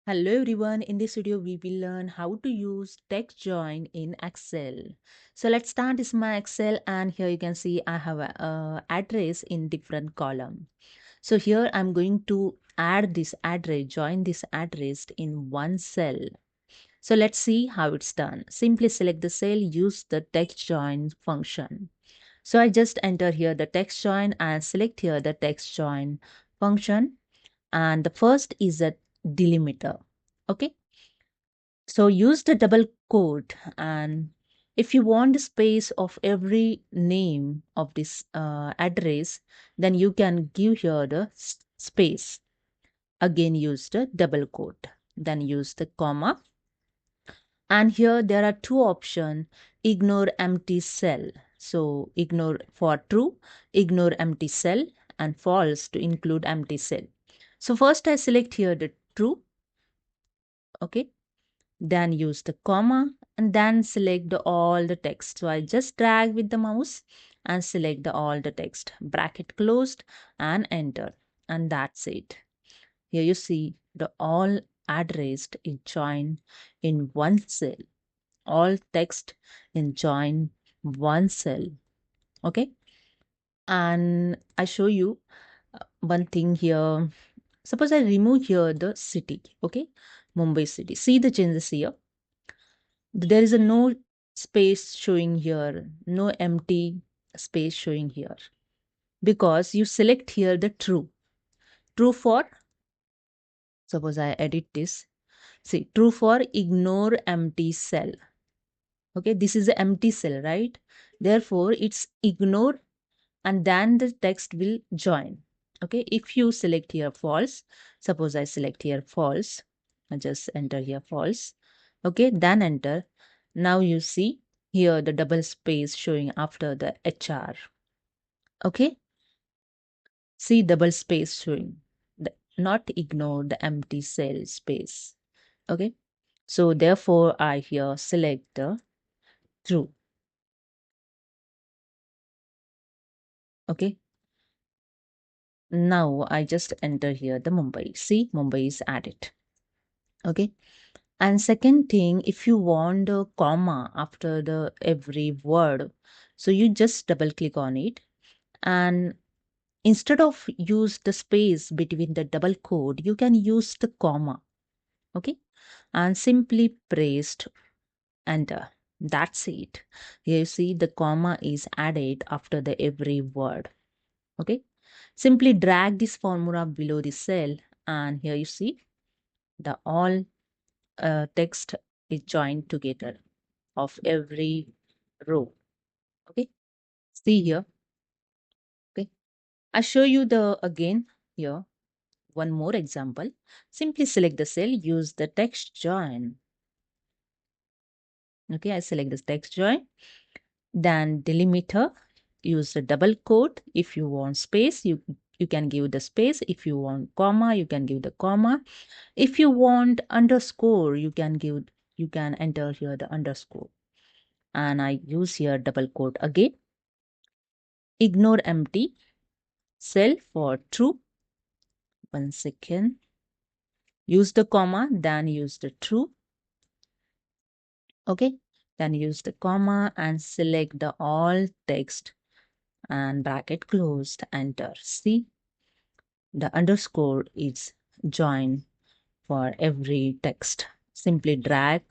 Hello everyone, in this video we will learn how to use TEXTJOIN in Excel. So let's start. This is my Excel and here you can see I have a address in different column. So here I'm going to add this address, join this address in one cell. So let's see how it's done. Simply select the cell, use the TEXTJOIN function. So I just enter here the TEXTJOIN and select here the TEXTJOIN function, and the first is a delimiter. Okay, so use the double quote, and if you want the space of every name of this address, then you can give here the space. Again use the double quote, then use the comma, and here there are two options: ignore empty cell. So ignore for true, ignore empty cell, and false to include empty cell. So first I select here the true. Okay, then use the comma and then select all the text. So I just drag with the mouse and select all the text, bracket closed, and enter, and that's it. Here you see the all address is joined in one cell, all text in join one cell. Okay, and I show you one thing here. Suppose I remove here the city. Okay, Mumbai city. See the changes here. There is a no space showing here, no empty space showing here, because you select here the true for, suppose I edit this. See, true for ignore empty cell. Okay, this is an empty cell, right? Therefore it's ignore, and then the text will join. Okay, if you select here false, suppose I select here false, I just enter here false. Okay, then enter. Now you see here the double space showing after the HR. Okay, see double space showing, not ignore the empty cell space. Okay, so therefore I here select the true. Okay, now I just enter here the Mumbai. See, Mumbai is added. Okay, and second thing, if you want a comma after the every word, so you just double click on it, and instead of use the space between the double quote, you can use the comma. Okay, and simply pressed enter. That's it. Here you see the comma is added after the every word. Okay, simply drag this formula below the cell, and here you see the all text is joined together of every row. Okay, see here. Okay, I show you the again here one more example. Simply select the cell, use the text join. Okay, I select this text join, then delimiter, use the double quote. If you want space, you can give the space. If you want comma, you can give the comma. If you want underscore, you can enter here the underscore, and I use here double quote again. Ignore empty cell for true. 1 second. Use the comma, then use the true. Okay, then use the comma and select the all text and bracket closed, enter. See, the underscore is joined for every text. Simply drag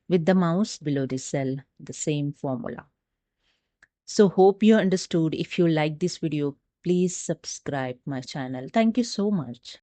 with the mouse below the cell the same formula. So hope you understood. If you like this video, please subscribe my channel. Thank you so much.